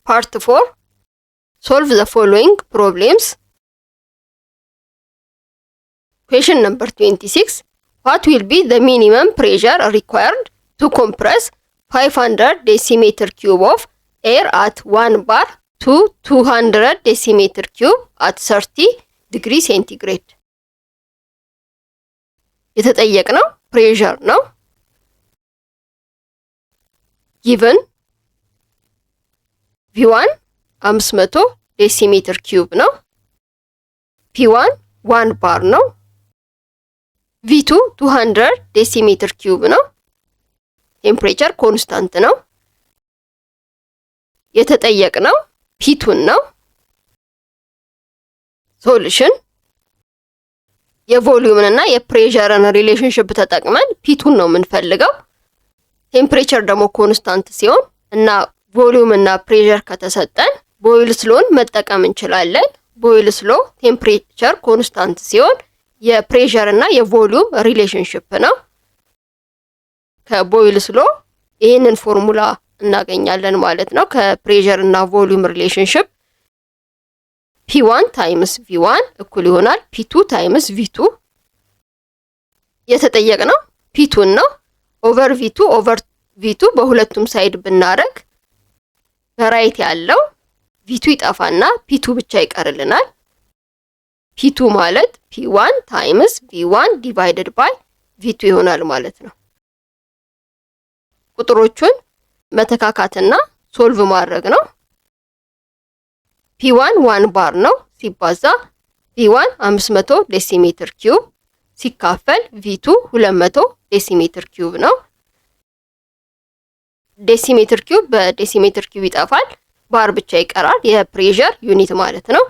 Part 4. Solve the following problems. Question number 26. What will be the minimum pressure required to compress 500 decimeter cube of air at 1 bar to 200 decimeter cube at 30 degree centigrade? የተጠየቅነው pressure ነው። Given V1 500 decimeter cube ነው። P1 1 bar ነው። V2 200 decimeter cube ነው። ቴምፕሬቸር ኮንስታንት ነው። የተጠየቅነው P2 ነው። ሶሉሽን የቮሊዩምን እና የፕሬሸርን ሪሌሽንሺፕ ተጠቅመን P2 ነው የምንፈልገው። ቴምፕሬቸር ደግሞ ኮንስታንት ሲሆን እና ቮሊዩም እና ፕሬሸር ከተሰጠን ቦይልስ ሎን መጠቀም እንችላለን። ቦይልስ ሎ ቴምፕሬቸር ኮንስታንት ሲሆን የፕሬሸር እና የቮሊዩም ሪሌሽንሺፕ ነው። ከቦይልስ ሎ ይህንን ፎርሙላ እናገኛለን ማለት ነው። ከፕሬሸር እና ቮሊዩም ሪሌሽንሺፕ P1 ታይምስ V1 እኩል ይሆናል P2 ታይምስ V2። የተጠየቅነው P2 ነው። ኦቨር V2 በሁለቱም ሳይድ ብናረግ በራይት ያለው V2 ይጠፋና P2 ብቻ ይቀርልናል። P2 ማለት P1 ታይምስ V1 ዲቫይድድ ባይ V2 ይሆናል ማለት ነው። ቁጥሮቹን መተካካትና ሶልቭ ማድረግ ነው። P1 1 ባር ነው ሲባዛ V1 500 ዴሲሜትር ኪዩብ ሲካፈል V2 200 ዴሲሜትር ኪዩብ ነው። ዴሲሜትር ኪዩብ በዴሲሜትር ኪዩብ ይጠፋል፣ ባር ብቻ ይቀራል። የፕሬሸር ዩኒት ማለት ነው።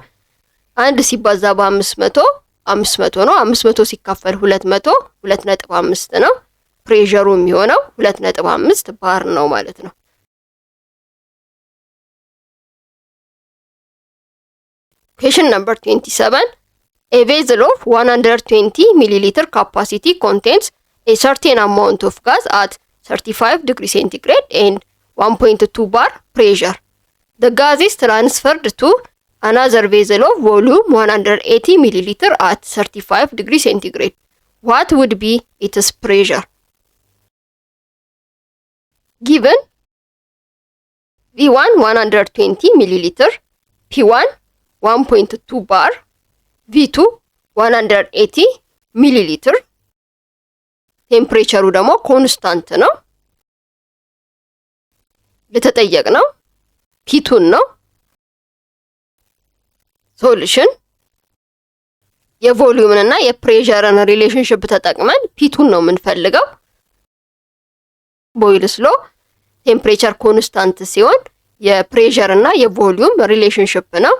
1 ሲባዛ በ500 500 ነው። 500 ሲካፈል 200 2.5 ነው። ፕሬሸሩ የሚሆነው 2.5 ባር ነው ማለት ነው። Question number 27. A vessel of 120 milliliter capacity contains a certain amount of gas at 35 degree centigrade and 1.2 bar pressure. The gas is transferred to another vessel of volume 180 milliliter at 35 degree centigrade. What would be its pressure? Given V1 120 milliliter, P1 1.2 bar, V2 180 ሚሊሊትር። ቴምፕሬቸሩ ደግሞ ኮንስታንት ነው። የተጠየቅነው P2 ነው። ሶሉሽን የቮሊዩምን እና የፕሬሸርን ሪሌሽንሺፕ ተጠቅመን P2 ነው የምንፈልገው። ቦይልስ ሎ ቴምፕሬቸር ኮንስታንት ሲሆን የፕሬሸር እና የቮሊዩም ሪሌሽንሺፕ ነው።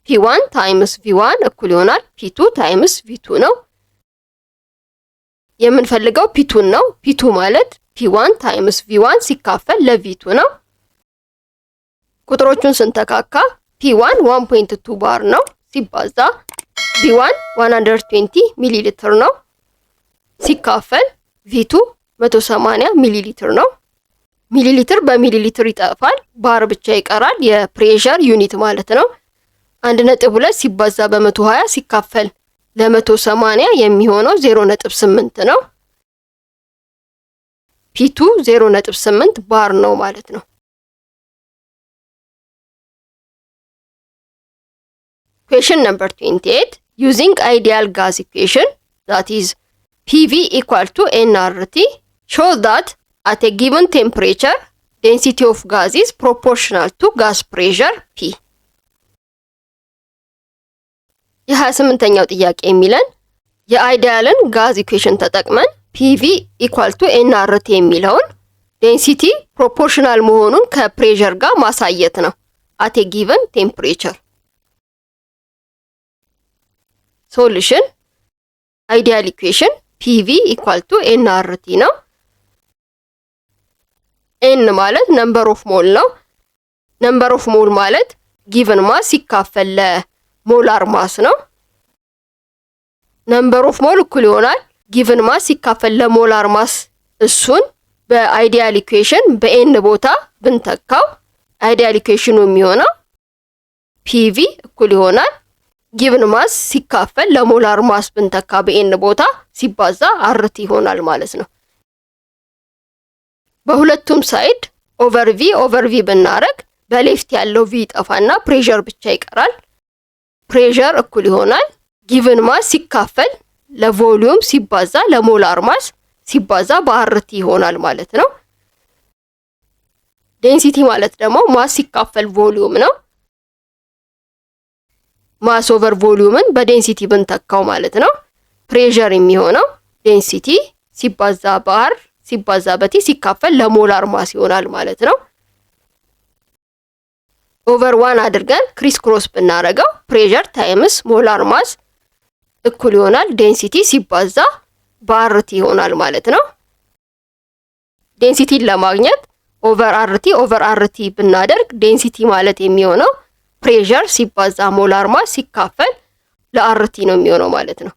P1 ታይምስ V1 እኩል ይሆናል P2 ታይምስ V2 ነው። የምንፈልገው P2 ነው። P2 ማለት P1 ታይምስ V1 ሲካፈል ለV2 ነው። ቁጥሮቹን ስንተካካ P1 1.2 ባር ነው ሲባዛ V1 120 ሚሊ ሊትር ነው ሲካፈል V2 180 ሚሊ ሊትር ነው። ሚሊ ሊትር በሚሊ ሊትር ይጠፋል፣ ባር ብቻ ይቀራል። የፕሬሸር ዩኒት ማለት ነው። 1.2 ሲባዛ በ120 ሲካፈል ለ180 የሚሆነው 0.8 ነው። P2 0.8 ባር ነው ማለት ነው። Question number 28. Using ideal gas equation, that is PV equal to nRT, show that at a given temperature, density of gas is proportional to gas pressure P. የ28ኛው ጥያቄ የሚለን የአይዲያልን ጋዝ ኢኩዌሽን ተጠቅመን PV equal to nRT የሚለውን ዴንሲቲ ፕሮፖርሽናል መሆኑን ከፕሬሸር ጋር ማሳየት ነው። at a given temperature. ሶሉሽን አይዲያል ኢኩዌሽን PV equal to nRT ነው። n ማለት ነምበር ኦፍ ሞል ነው። ነምበር ኦፍ ሞል ማለት ጊቨን ማስ ሲካፈል ለሞላር ማስ ነው። ነምበር ኦፍ ሞል እኩል ይሆናል ጊቨን ማስ ሲካፈል ለሞላር ማስ። እሱን በአይዲያል ኢኩዌሽን በኤን ቦታ ብንተካው አይዲያል ኢኩዌሽኑ የሚሆነው ፒቪ እኩል ይሆናል ጊቭን ማስ ሲካፈል ለሞላር ማስ ብንተካ በኤን ቦታ ሲባዛ አርቲ ይሆናል ማለት ነው። በሁለቱም ሳይድ ኦቨር ቪ ብናረግ በሌፍት ያለው ቪ ይጠፋና ፕሬሸር ብቻ ይቀራል። ፕሬሸር እኩል ይሆናል ጊቭን ማስ ሲካፈል ለቮሊዩም ሲባዛ ለሞላር ማስ ሲባዛ በአርቲ ይሆናል ማለት ነው። ዴንሲቲ ማለት ደግሞ ማስ ሲካፈል ቮሊዩም ነው። ማስ ኦቨር ቮሊዩምን በዴንሲቲ ብንተካው ማለት ነው። ፕሬሸር የሚሆነው ዴንሲቲ ሲባዛ በአር ሲባዛ በቲ ሲካፈል ለሞላር ማስ ይሆናል ማለት ነው። ኦቨር 1 አድርገን ክሪስ ክሮስ ብናረገው ፕሬሸር ታይምስ ሞላር ማስ እኩል ይሆናል ዴንሲቲ ሲባዛ በአርቲ ይሆናል ማለት ነው። ዴንሲቲን ለማግኘት ኦቨር አርቲ ብናደርግ ዴንሲቲ ማለት የሚሆነው ፕሬሸር ሲባዛ ሞላር ማስ ሲካፈል ለአርቲ ነው የሚሆነው ማለት ነው።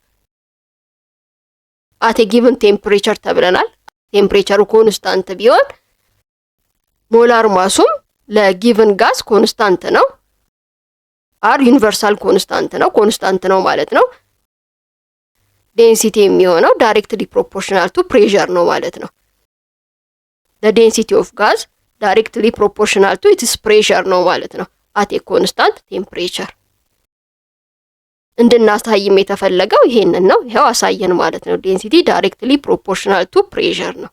አት ጊቭን ቴምፕሬቸር ተብለናል። ቴምፕሬቸሩ ኮንስታንት ቢሆን ሞላር ማሱም ለጊቭን ጋዝ ኮንስታንት ነው። አር ዩኒቨርሳል ኮንስታንት ነው ማለት ነው። ዴንሲቲ የሚሆነው ዳይሬክትሊ ፕሮፖርሽናል ቱ ፕሬሸር ነው ማለት ነው። the density of gas directly proportional to its pressure ነው ማለት ነው at a constant temperature። እንድናሳይም የተፈለገው ይሄንን ነው። ይሄው አሳየን ማለት ነው። ዴንሲቲ directly proportional to pressure ነው።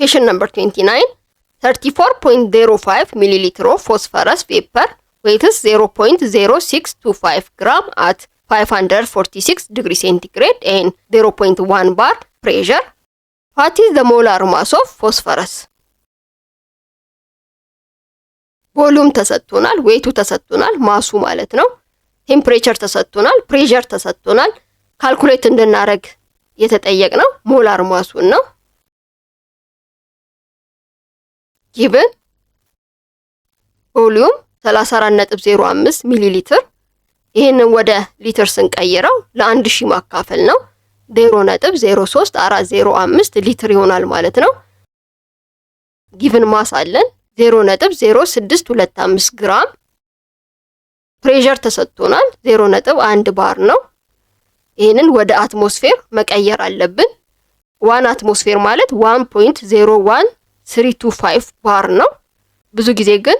Question number 29 34.05 milliliter of phosphorus vapor weighs 0.0625 gram at 546 degree centigrade and 0.1 bar pressure. What is the molar mass of phosphorus? ቮሉም ተሰጥቶናል፣ ዌይቱ ተሰጥቶናል፣ ማሱ ማለት ነው። ቴምፕሬቸር ተሰጥቶናል፣ ፕሬሸር ተሰጥቶናል። ካልኩሌት እንድናረግ የተጠየቅነው ሞላር ማሱን ነው። ጊቭን ቮሊዩም 34.05 ሚሊ ሊትር። ይሄንን ወደ ሊትር ስንቀይረው ለ1000 ማካፈል ነው 0.03405 ሊትር ይሆናል ማለት ነው። ጊቭን ማስ አለን 0.0625 ግራም። ፕሬሸር ተሰጥቶናል 0.1 ባር ነው። ይሄንን ወደ አትሞስፌር መቀየር አለብን። 1 አትሞስፌር ማለት 1.01325 ባር ነው። ብዙ ጊዜ ግን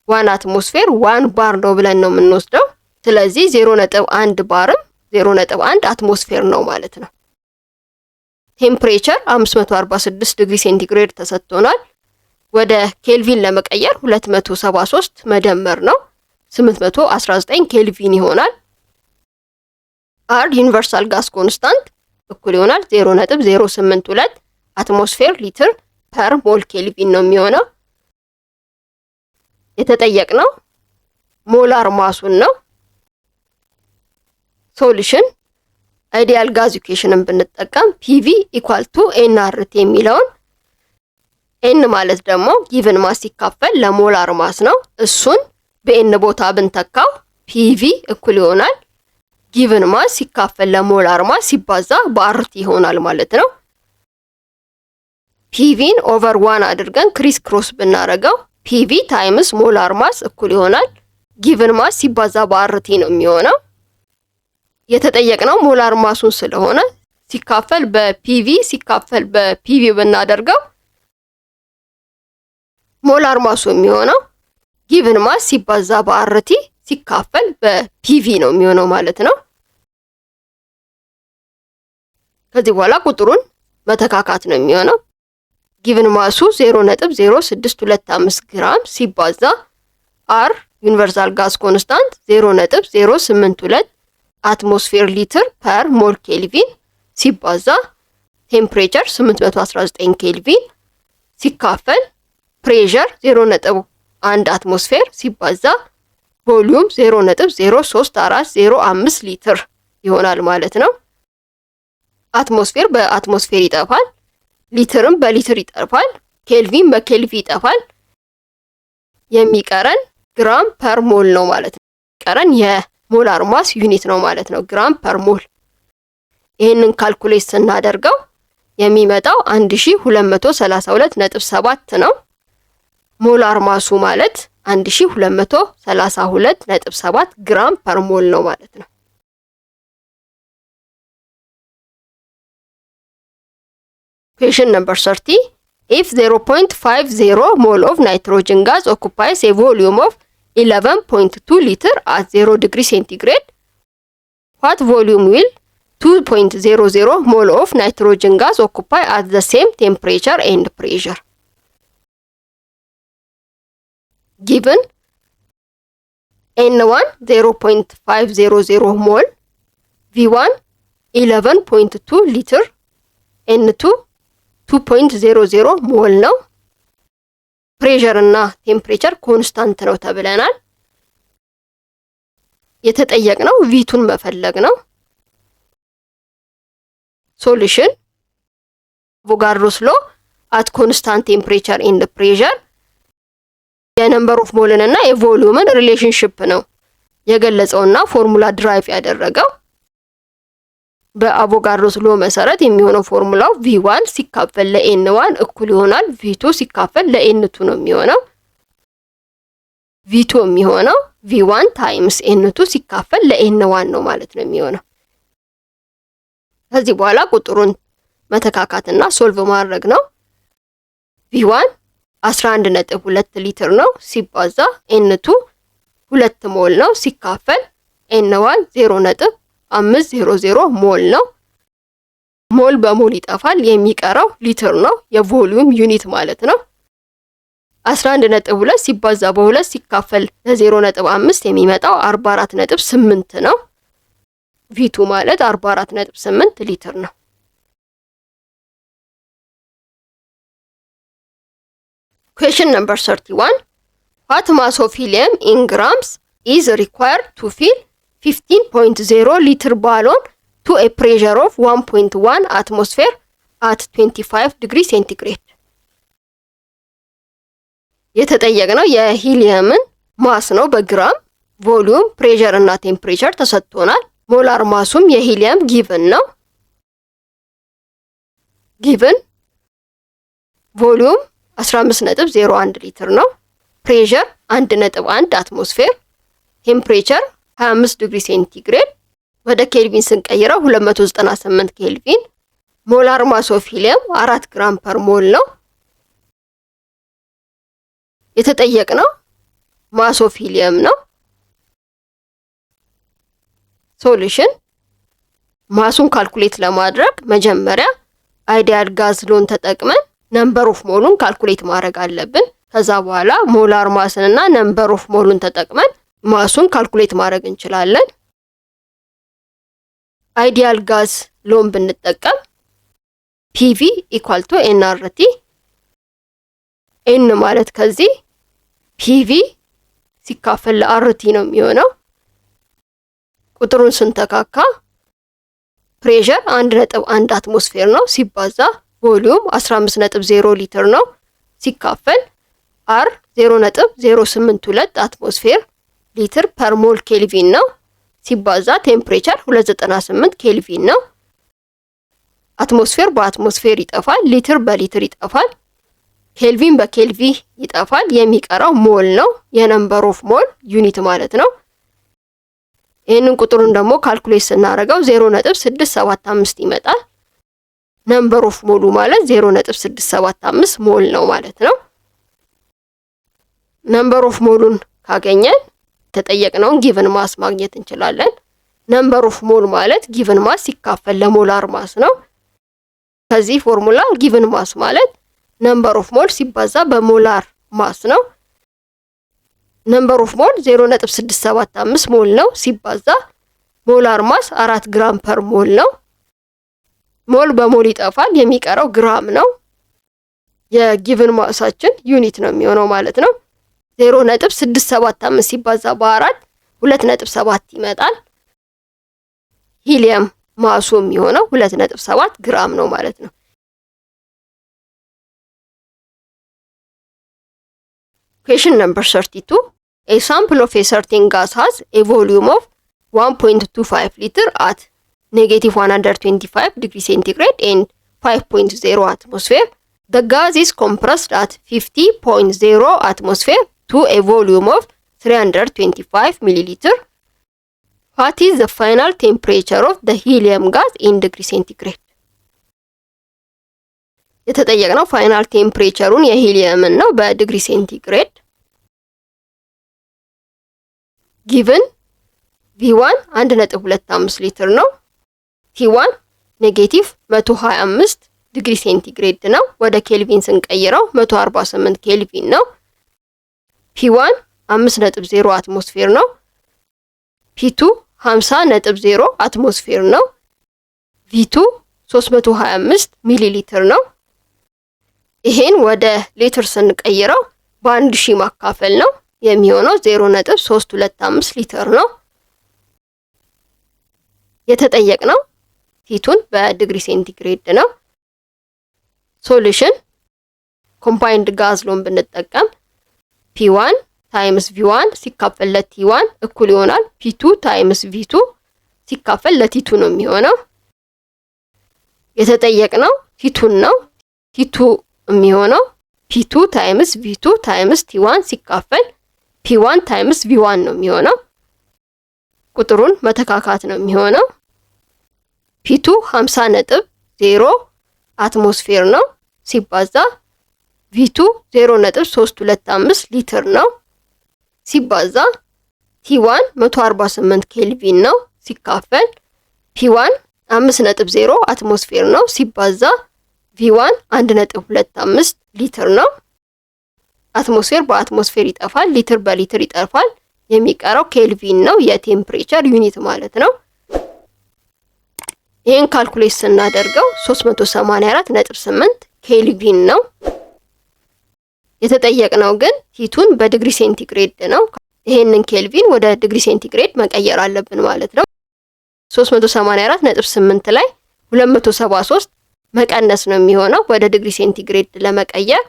1 አትሞስፌር 1 ባር ነው ብለን ነው የምንወስደው። ስለዚህ 0.1 ባርም 0.1 አትሞስፌር ነው ማለት ነው። ቴምፕሬቸር 546 ዲግሪ ሴንቲግሬድ ተሰጥቶናል። ወደ ኬልቪን ለመቀየር 273 መደመር ነው 819 ኬልቪን ይሆናል። አር ዩኒቨርሳል ጋስ ኮንስታንት እኩል ይሆናል 0.082 አትሞስፌር ሊትር ፐር ሞል ኬልቪን ነው የሚሆነው። የተጠየቅነው ሞላር ማሱን ነው። ሶሉሽን አይዲያል ጋዝ ኢኩዌሽንን ብንጠቀም ፒቪ ኢኳል ቱ ኤንአርቲ የሚለውን ኤን ማለት ደግሞ ጊቭን ማስ ሲካፈል ለሞላር ማስ ነው። እሱን በኤን ቦታ ብንተካው ፒቪ እኩል ይሆናል ጊቭን ማስ ሲካፈል ለሞላር ማስ ሲባዛ በአርቲ ይሆናል ማለት ነው። ፒቪን ኦቨር 1 አድርገን ክሪስ ክሮስ ብናረገው ፒቪ ታይምስ ሞላር ማስ እኩል ይሆናል ጊቭን ማስ ሲባዛ በአርቲ ነው የሚሆነው። የተጠየቅነው ሞላር ማሱን ስለሆነ ሲካፈል በፒቪ ብናደርገው ሞላር ማሱ የሚሆነው ጊቭን ማስ ሲባዛ በአርቲ ሲካፈል በፒቪ ነው የሚሆነው ማለት ነው። ከዚህ በኋላ ቁጥሩን መተካካት ነው የሚሆነው። ጊቭን ማሱ 0.0625 ግራም ሲባዛ አር ዩኒቨርሳል ጋዝ ኮንስታንት 0.082 አትሞስፌር ሊትር ፐር ሞል ኬልቪን ሲባዛ ቴምፕሬቸር 819 ኬልቪን ሲካፈል ፕሬሸር 0.1 አትሞስፌር ሲባዛ ቮሊዩም 0.03405 ሊትር ይሆናል ማለት ነው። አትሞስፌር በአትሞስፌር ይጠፋል፣ ሊትርም በሊትር ይጠፋል፣ ኬልቪን በኬልቪ ይጠፋል። የሚቀረን ግራም ፐር ሞል ነው ማለት ነው። የሚቀረን የሞላር ማስ ዩኒት ነው ማለት ነው፣ ግራም ፐር ሞል። ይሄንን ካልኩሌት ስናደርገው የሚመጣው 1232.7 ነው። ሞላር ማሱ ማለት 1232.7 ግራም ፐር ሞል ነው ማለት ነው። Question number 30. If 0.50 mole of nitrogen gas occupies a volume of 11.2 liter at 0 degree centigrade, what volume will 2.00 mole of nitrogen gas occupy at the same temperature and pressure? Given N1 0.500 mole, V1 11.2 liter, N2 2.00 ሞል ነው። ፕሬሸር እና ቴምፕሬቸር ኮንስታንት ነው ተብለናል። የተጠየቅነው ቪቱን መፈለግ ነው። ሶሉሽን አቮጋድሮስ ሎ አት ኮንስታንት ቴምፕሬቸር ኤንድ ፕሬሸር የነምበር ኦፍ ሞልን እና የቮሊዩምን ሪሌሽንሺፕ ነው የገለጸውና ፎርሙላ ድራይቭ ያደረገው። በአቮጋድሮስ ሎ መሰረት የሚሆነው ፎርሙላው V1 ሲካፈል ለN1 እኩል ይሆናል V2 ሲካፈል ለN2 ነው የሚሆነው። V2 የሚሆነው V1 ታይምስ N2 ሲካፈል ለN1 ነው ማለት ነው የሚሆነው። ከዚህ በኋላ ቁጥሩን መተካካትና ሶልቭ ማድረግ ነው። V1 11.2 ሊትር ነው ሲባዛ N2 2 ሞል ነው ሲካፈል N1 0.500 ሞል ነው። ሞል በሞል ይጠፋል፣ የሚቀረው ሊትር ነው፣ የቮሊዩም ዩኒት ማለት ነው። 11.2 ሲባዛ በ2 ሲካፈል ለ0.5 የሚመጣው 44.8 ነው። V2 ማለት 44.8 ሊትር ነው። Question number 31. What mass of helium in grams is required to fill 15.0 liter balloon to a pressure of 1.1 atmosphere at 25 degree centigrade? የተጠየቅነው የሂሊየምን ማስ ነው በግራም። ቮሊዩም፣ ፕሬሸር እና ቴምፕሬቸር ተሰጥቶናል። ሞላር ማሱም የሂሊየም ጊቭን ነው። ጊቭን ቮሊዩም 15.01 ሊትር ነው። ፕሬሸር 1.1 አትሞስፌር፣ ቴምፕሬቸር 25 ዲግሪ ሴንቲግሬድ፣ ወደ ኬልቪን ስንቀይረው 298 ኬልቪን። ሞላር ማስ ኦፍ ሂሊየም 4 ግራም ፐር ሞል ነው። የተጠየቅነው ማስ ኦፍ ሂሊየም ነው። ሶሉሽን ማሱን ካልኩሌት ለማድረግ መጀመሪያ አይዲያል ጋዝ ሎን ተጠቅመን ነምበር ኦፍ ሞሉን ካልኩሌት ማድረግ አለብን። ከዛ በኋላ ሞላር ማስን እና ነምበር ኦፍ ሞሉን ተጠቅመን ማሱን ካልኩሌት ማድረግ እንችላለን። አይዲያል ጋዝ ሎን ብንጠቀም PV ኢኳል ቱ NRT፣ N ማለት ከዚህ PV ሲካፈል ለRT ነው የሚሆነው። ቁጥሩን ስንተካካ ፕሬሸር 1.1 አትሞስፌር ነው ሲባዛ ቮሊዩም 15.0 ሊትር ነው ሲካፈል R 0.082 አትሞስፌር ሊትር ፐር ሞል ኬልቪን ነው ሲባዛ ቴምፕሬቸር 298 ኬልቪን ነው። አትሞስፌር በአትሞስፌር ይጠፋል፣ ሊትር በሊትር ይጠፋል፣ ኬልቪን በኬልቪ ይጠፋል። የሚቀረው ሞል ነው፣ የነምበር ኦፍ ሞል ዩኒት ማለት ነው። ይህንን ቁጥሩን ደግሞ ካልኩሌት ስናደርገው 0.675 ይመጣል። ነምበር ኦፍ ሞሉ ማለት 0.675 ሞል ነው ማለት ነው። ነምበር ኦፍ ሞሉን ካገኘን ተጠየቅነውን ጊቭን ማስ ማግኘት እንችላለን። ነምበር ኦፍ ሞል ማለት ጊቭን ማስ ሲካፈል ለሞላር ማስ ነው። ከዚህ ፎርሙላ ጊቭን ማስ ማለት ነምበር ኦፍ ሞል ሲባዛ በሞላር ማስ ነው። ነምበር ኦፍ ሞል 0.675 ሞል ነው ሲባዛ ሞላር ማስ 4 ግራም ፐር ሞል ነው። ሞል በሞል ይጠፋል፣ የሚቀረው ግራም ነው። የጊቭን ማሳችን ዩኒት ነው የሚሆነው ማለት ነው። 0.675 ሲባዛ በ4 2.7 ይመጣል። ሂሊየም ማሱ የሚሆነው 2.7 ግራም ነው ማለት ነው። Question number 32. A sample of a certain gas has a volume of 1.25 liter at -125 degree centigrade and 5.0 atmosphere. The gas is compressed at 50.0 atmosphere to a volume of 325 milliliter. What is the final temperature of the helium gas in degree centigrade? የተጠየቅነው ፋይናል ቴምፕሬቸሩን የሂሊየምን ነው በዲግሪ ሴንቲግሬድ። ጊቭን V1 1.25 ሊትር ነው። T1 ኔጌቲቭ 125 ዲግሪ ሴንቲግሬድ ነው። ወደ ኬልቪን ስንቀይረው 148 ኬልቪን ነው። P1 5.0 አትሞስፌር ነው። P2 50.0 አትሞስፌር ነው። V2 325 ሚሊ ሊትር ነው። ይሄን ወደ ሊትር ስንቀይረው በአንድ ሺህ ማካፈል ነው የሚሆነው 0.325 ሊትር ነው። የተጠየቅነው ሂቱን በዲግሪ ሴንቲግሬድ ነው። ሶሉሽን ኮምባይንድ ጋዝ ሎን ብንጠቀም P1 ታይምስ V1 ሲካፈል ለT1 እኩል ይሆናል P2 ታይምስ V2 ሲካፈል ለT2 ነው የሚሆነው። የተጠየቅነው ሂቱን ነው። ሂቱ የሚሆነው P2 ታይምስ V2 ታይምስ T1 ሲካፈል P1 ታይምስ V1 ነው የሚሆነው። ቁጥሩን መተካካት ነው የሚሆነው። P2 50.0 አትሞስፌር ነው ሲባዛ V2 0.325 ሊትር ነው ሲባዛ T1 148 ኬልቪን ነው ሲካፈል P1 5.0 አትሞስፌር ነው ሲባዛ V1 1.25 ሊትር ነው። አትሞስፌር በአትሞስፌር ይጠፋል፣ ሊትር በሊትር ይጠፋል። የሚቀረው ኬልቪን ነው፣ የቴምፕሬቸር ዩኒት ማለት ነው። ይሄን ካልኩሌት ስናደርገው 384.8 ኬልቪን ነው። የተጠየቅነው ግን ሂቱን በዲግሪ ሴንቲግሬድ ነው። ይሄንን ኬልቪን ወደ ዲግሪ ሴንቲግሬድ መቀየር አለብን ማለት ነው። 384.8 ላይ 273 መቀነስ ነው የሚሆነው። ወደ ዲግሪ ሴንቲግሬድ ለመቀየር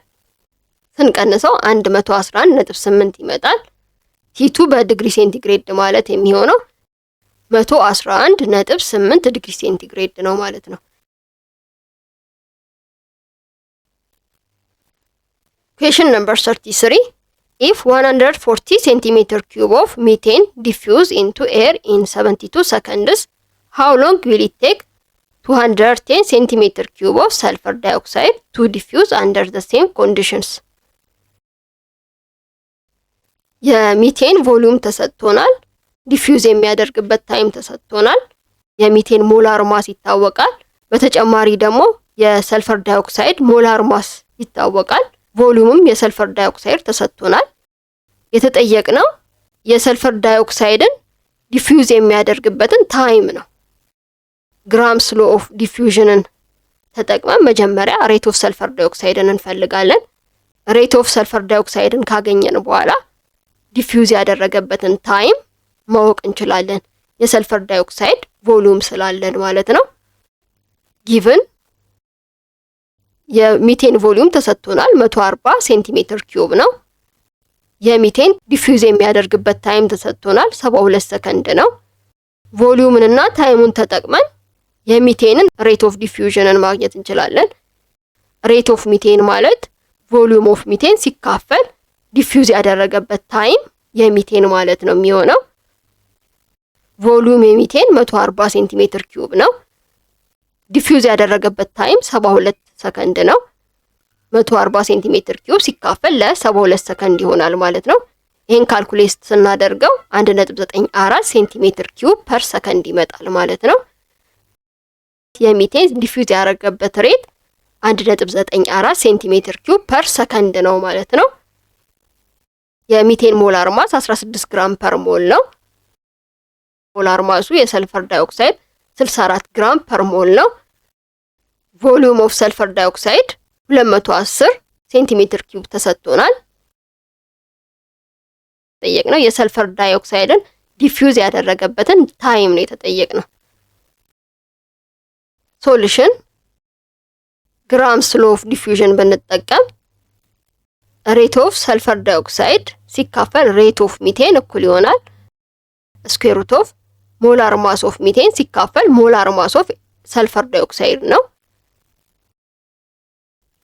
ስንቀንሰው 111.8 ይመጣል። ሂቱ በዲግሪ ሴንቲግሬድ ማለት የሚሆነው 111.8 ዲግሪ ሴንቲግሬድ ነው ማለት ነው። Question number 33. If 140 centimeter cube of methane diffuse into air in 72 seconds, how long will it take 210 centimeter cube of sulfur dioxide to diffuse under the same conditions? የሚቴን ቮሊዩም ተሰጥቶናል። ዲፊውዝ የሚያደርግበት ታይም ተሰጥቶናል። የሚቴን ሞላር ማስ ይታወቃል። በተጨማሪ ደግሞ የሰልፈር ዳይኦክሳይድ ሞላር ማስ ይታወቃል። ቮሊዩምም የሰልፈር ዳይኦክሳይድ ተሰጥቶናል። የተጠየቅነው የሰልፈር ዳይኦክሳይድን ዲፊውዝ የሚያደርግበትን ታይም ነው። ግራም ስሎ ኦፍ ዲፊውዥንን ተጠቅመን መጀመሪያ ሬት ኦፍ ሰልፈር ዳይኦክሳይድን እንፈልጋለን። ሬት ኦፍ ሰልፈር ዳይኦክሳይድን ካገኘን በኋላ ዲፊውዝ ያደረገበትን ታይም ማወቅ እንችላለን። የሰልፈር ዳይኦክሳይድ ቮሊዩም ስላለን ማለት ነው። ጊቭን የሚቴን ቮሊዩም ተሰጥቶናል 140 ሴንቲሜትር ኪዩብ ነው። የሚቴን ዲፊውዝ የሚያደርግበት ታይም ተሰጥቶናል 72 ሰከንድ ነው። ቮሊዩምንና ታይሙን ተጠቅመን የሚቴንን ሬት ኦፍ ዲፊውዥንን ማግኘት እንችላለን። ሬት ኦፍ ሚቴን ማለት ቮሊዩም ኦፍ ሚቴን ሲካፈል ዲፊውዝ ያደረገበት ታይም የሚቴን ማለት ነው የሚሆነው። ቮሊዩም የሚቴን 140 ሴንቲሜትር ኪዩብ ነው። ዲፊውዝ ያደረገበት ታይም 72 ሰከንድ ነው። 140 ሴንቲሜትር ኪዩብ ሲካፈል ለ72 ሰከንድ ይሆናል ማለት ነው። ይሄን ካልኩሌት ስናደርገው 1.94 ሴንቲሜትር ኪዩብ ፐር ሰከንድ ይመጣል ማለት ነው። የሚቴን ዲፊውዝ ያደረገበት ሬት 1.94 ሴንቲሜትር ኪዩብ ፐር ሰከንድ ነው ማለት ነው። የሚቴን ሞላር ማስ 16 ግራም ፐር ሞል ነው። ሞላር ማሱ የሰልፈር ዳይኦክሳይድ 64 ግራም ፐር ሞል ነው። ቮሊዩም ኦፍ ሰልፈር ዳይኦክሳይድ 210 ሴንቲሜትር ኪዩብ ተሰጥቶናል። ጠየቅነው የሰልፈር ዳይኦክሳይድን ዲፊውዝ ያደረገበትን ታይም ነው የተጠየቅነው። ሶሉሽን ግራም ስሎ ኦፍ ዲፊውዥን ብንጠቀም ሬት ኦፍ ሰልፈር ዳይኦክሳይድ ሲካፈል ሬት ኦፍ ሚቴን እኩል ይሆናል ስኩዌር ሩት ኦፍ ሞላር ማስ ኦፍ ሚቴን ሲካፈል ሞላር ማስ ኦፍ ሰልፈር ዳይኦክሳይድ ነው።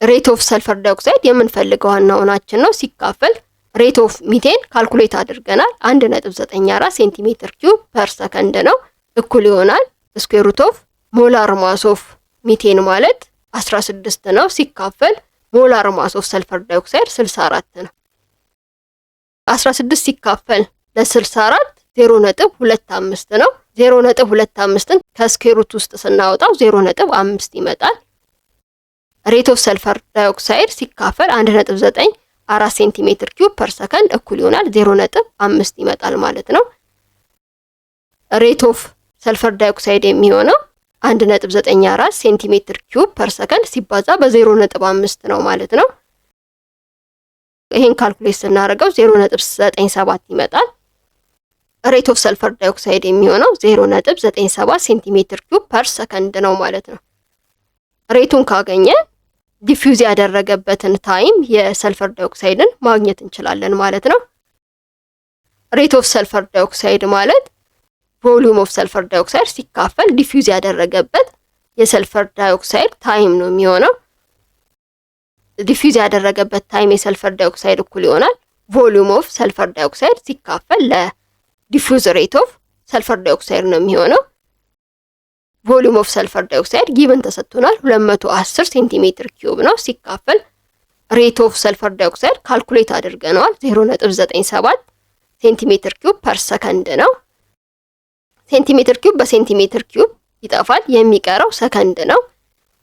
ሬት ኦፍ ሰልፈር ዳይኦክሳይድ የምንፈልገው አናውናችን ነው ሲካፈል ሬት ኦፍ ሚቴን ካልኩሌት አድርገናል 1.94 ሴንቲሜትር ኪዩብ ፐር ሰከንድ ነው እኩል ይሆናል ስኩዌር ሩት ኦፍ ሞላር ማስ ኦፍ ሚቴን ማለት 16 ነው ሲካፈል ሞላር ማስ ኦፍ ሰልፈር ዳይኦክሳይድ 64 ነው 16 ሲካፈል ለ64 0.25 ነው 0.25ን ከስኩዌር ሩት ውስጥ ስናወጣው 0.5 ይመጣል ሬት ኦፍ ሰልፈር ዳይኦክሳይድ ሲካፈል 1.94 ሴንቲሜትር ኪዩብ ፐር ሰከንድ እኩል ይሆናል 0.5 ይመጣል ማለት ነው ሬት ኦፍ ሰልፈር ዳይኦክሳይድ የሚሆነው 1.94 ሴንቲሜትር ኪዩብ ፐር ሰከንድ ሲባዛ በ0.5 ነው ማለት ነው ይሄን ካልኩሌት ስናደርገው 0.97 ይመጣል ሬት ኦፍ ሰልፈር ዳይኦክሳይድ የሚሆነው 0.97 ሴንቲሜትር ኪዩብ ፐር ሰከንድ ነው ማለት ነው ሬቱን ካገኘ ዲፊውዝ ያደረገበትን ታይም የሰልፈር ዳይኦክሳይድን ማግኘት እንችላለን ማለት ነው ሬት ኦፍ ሰልፈር ዳይኦክሳይድ ማለት ቮሊዩም ኦፍ ሰልፈር ዳይኦክሳይድ ሲካፈል ዲፊውዝ ያደረገበት የሰልፈር ዳይኦክሳይድ ታይም ነው የሚሆነው ዲፊውዝ ያደረገበት ታይም የሰልፈር ዳይኦክሳይድ እኩል ይሆናል ቮሊዩም ኦፍ ሰልፈር ዳይኦክሳይድ ሲካፈል ለዲፊውዝ ሬት ኦፍ ሰልፈር ዳይኦክሳይድ ነው የሚሆነው ቮሊዩም ኦፍ ሰልፈር ዳይኦክሳይድ ጊቨን ተሰጥቶናል 210 ሴንቲሜትር ኪዩብ ነው ሲካፈል ሬት ኦፍ ሰልፈር ዳይኦክሳይድ ካልኩሌት አድርገናል 0.97 ሴንቲሜትር ኪዩብ ፐር ሰከንድ ነው ሴንቲሜትር ኪዩብ በሴንቲሜትር ኪዩብ ይጠፋል የሚቀረው ሰከንድ ነው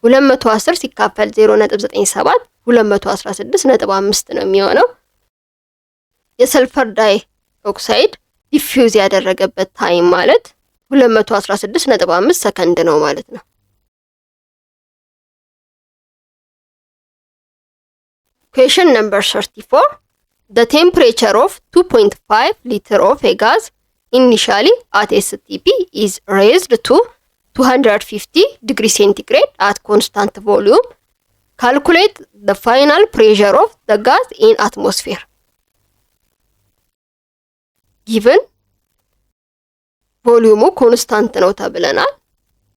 210 ሲካፈል 0.97 216.5 ነው የሚሆነው የሰልፈር ዳይኦክሳይድ ዲፊውዝ ያደረገበት ታይም ማለት 216.5 ሰከንድ ነው ማለት ነው Question number 34 The temperature of 2.5 liter of a gas initially at STP is raised to 250 degrees centigrade at constant volume. Calculate the final pressure of the gas in atmosphere. Given ቮሊዩሙ ኮንስታንት ነው ተብለናል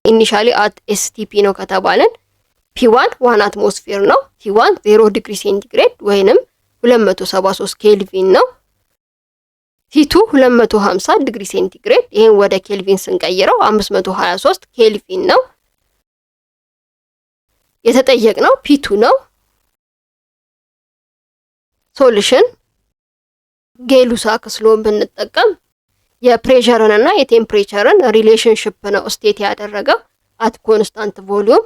ኢኒሻሊ አት ኤስቲፒ ነው ከተባለን ፒ1 1 አትሞስፌር ነው ቲ1 0 ዲግሪ ሴንቲግሬድ ወይንም 273 ኬልቪን ነው ቲ2 250 ዲግሪ ሴንቲግሬድ ይሄን ወደ ኬልቪን ስንቀይረው 523 ኬልቪን ነው የተጠየቅነው ፒ2 ነው ሶሉሽን ጌሉሳክስ ሎን ብንጠቀም የፕሬሸርን እና የቴምፕሬቸርን ሪሌሽንሺፕ ነው ስቴት ያደረገው አት ኮንስታንት ቮሊዩም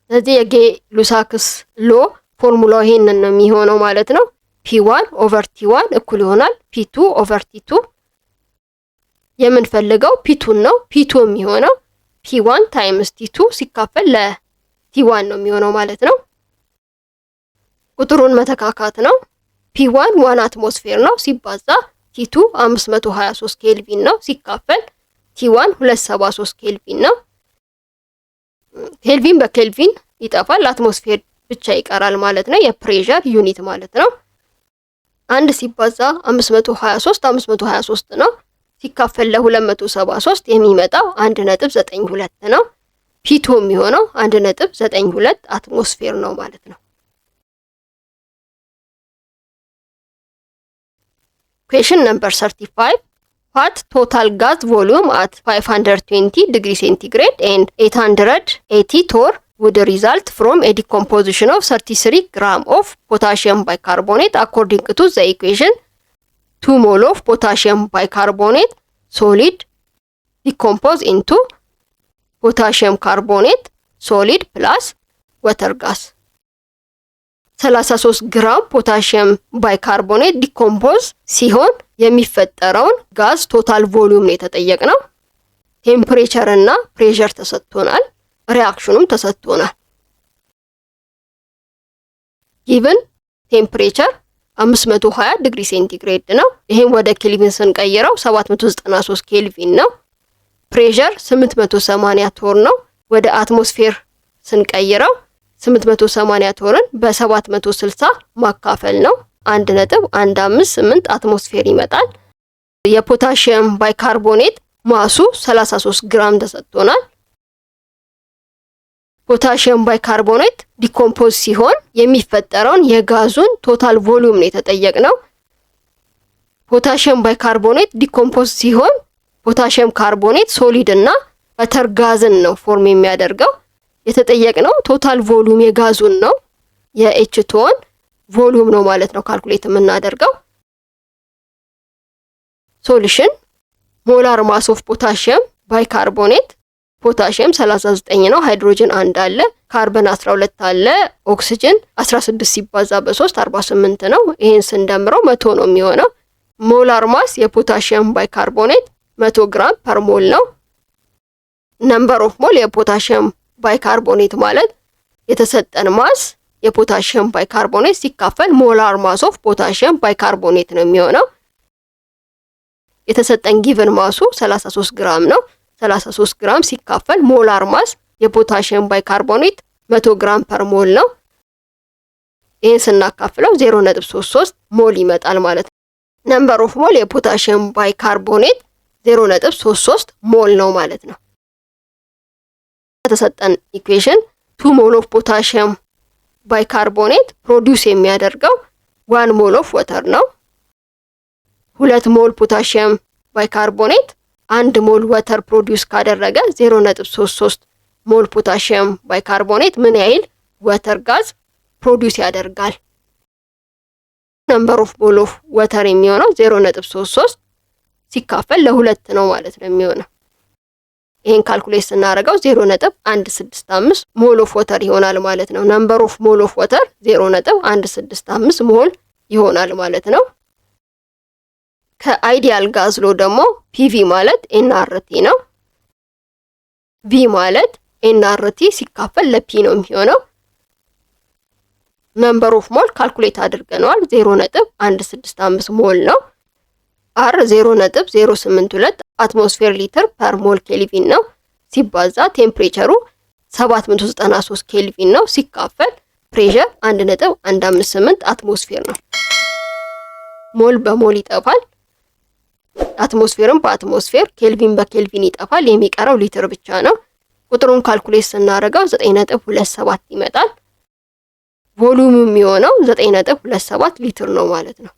ስለዚህ የጌሉሳክስ ሎ ፎርሙላው ይሄንን ነው የሚሆነው ማለት ነው P1 ኦቨር T1 እኩል ይሆናል P2 ኦቨር T2 የምንፈልገው P2 ነው P2 የሚሆነው P1 ታይምስ T2 ሲካፈል ለT1 ነው የሚሆነው ማለት ነው ቁጥሩን መተካካት ነው P1 1 አትሞስፌር ነው ሲባዛ T2 523 ኬልቪን ነው ሲካፈል T1 273 ኬልቪን ነው ኬልቪን በኬልቪን ይጠፋል አትሞስፌር ብቻ ይቀራል ማለት ነው የፕሬሸር ዩኒት ማለት ነው አንድ ሲባዛ 523 ነው ሲካፈል ለ273 የሚመጣው 1.92 ነው P2 የሚሆነው 1.92 አትሞስፌር ነው ማለት ነው Question number 35 What total gas volume at 520 degree centigrade and 880 torr would result from a decomposition of 33 gram of potassium bicarbonate according to the equation 2 mole of potassium bicarbonate solid decompose into potassium carbonate solid plus water gas 33 ግራም ፖታሺየም ባይካርቦኔት ዲኮምፖዝ ሲሆን የሚፈጠረውን ጋዝ ቶታል ቮሊዩም ነው የተጠየቅነው ቴምፕሬቸር እና ፕሬሸር ተሰጥቶናል ሪአክሽኑም ተሰጥቶናል given ቴምፕሬቸር 520 ዲግሪ ሴንቲግሬድ ነው ይሄን ወደ ኬልቪን ስንቀይረው 793 ኬልቪን ነው ፕሬሸር 880 ቶር ነው ወደ አትሞስፌር ስንቀይረው 880 ቶርን በ760 ማካፈል ነው 1.158 አትሞስፌር ይመጣል የፖታሺየም ባይካርቦኔት ማሱ 33 ግራም ተሰጥቶናል ፖታሺየም ባይካርቦኔት ዲኮምፖዝ ሲሆን የሚፈጠረውን የጋዙን ቶታል ቮሊዩም ነው የተጠየቅነው። ፖታሺየም ባይካርቦኔት ዲኮምፖዝ ሲሆን ፖታሺየም ካርቦኔት ሶሊድ እና ወተር ጋዝን ነው ፎርም የሚያደርገው። የተጠየቅነው ቶታል ቮሊዩም የጋዙን ነው፣ የኤችቶን ቮሊዩም ነው ማለት ነው ካልኩሌት የምናደርገው። ሶሉሽን ሞላር ማስ ኦፍ ፖታሺየም ባይካርቦኔት ፖታሺየም 39 ነው፣ ሃይድሮጅን 1 አለ፣ ካርበን 12 አለ፣ ኦክሲጅን 16 ሲባዛ በ3 48 ነው። ይሄን ስንደምረው 100 ነው የሚሆነው። ሞላር ማስ የፖታሺየም ባይካርቦኔት 100 ግራም ፐር ሞል ነው። ነምበር ኦፍ ሞል የፖታሺየም ባይካርቦኔት ማለት የተሰጠን ማስ የፖታሺየም ባይካርቦኔት ሲካፈል ሞላር ማስ ኦፍ ፖታሺየም ባይካርቦኔት ነው የሚሆነው። የተሰጠን ጊቭን ማሱ 33 ግራም ነው። 33 ግራም ሲካፈል ሞላር ማስ የፖታሺየም ባይካርቦኔት 100 ግራም ፐር ሞል ነው። ይሄን ስናካፍለው 0.33 ሞል ይመጣል ማለት ነው። ነምበር ኦፍ ሞል የፖታሺየም ባይካርቦኔት 0.33 ሞል ነው ማለት ነው። የተሰጠን ኢኩዌሽን 2 ሞል ኦፍ ፖታሺየም ባይካርቦኔት ፕሮዲውስ የሚያደርገው 1 ሞል ኦፍ ወተር ነው። 2 ሞል ፖታሺየም ባይካርቦኔት 1 ሞል ወተር ፕሮዲውስ ካደረገ 0.33 ሞል ፖታሺየም ባይካርቦኔት ምን ያህል ወተር ጋዝ ፕሮዲውስ ያደርጋል? ነምበር ኦፍ ሞል ኦፍ ወተር የሚሆነው 0.33 ሲካፈል ለ2 ነው ማለት ነው የሚሆነው። ይሄን ካልኩሌት ስናደርገው 0.165 ሞል ኦፍ ወተር ይሆናል ማለት ነው። ነምበር ኦፍ ሞል ኦፍ ወተር 0.165 ሞል ይሆናል ማለት ነው። ከአይዲያል ጋዝ ሎ ደግሞ ፒቪ ማለት ኤንአርቲ ነው። ቪ ማለት ኤንአርቲ ሲካፈል ለፒ ነው የሚሆነው። ነምበር ኦፍ ሞል ካልኩሌት አድርገናል 0.165 ሞል ነው። አር 0.082 አትሞስፌር ሊትር ፐር ሞል ኬልቪን ነው። ሲባዛ ቴምፕሬቸሩ 793 ኬልቪን ነው። ሲካፈል ፕሬሸር 1.158 አትሞስፌር ነው። ሞል በሞል ይጠፋል። አትሞስፌርን በአትሞስፌር ኬልቪን በኬልቪን ይጠፋል። የሚቀረው ሊትር ብቻ ነው። ቁጥሩን ካልኩሌት ስናደርገው 9.27 ይመጣል። ቮሊዩም የሚሆነው 9.27 ሊትር ነው ማለት ነው።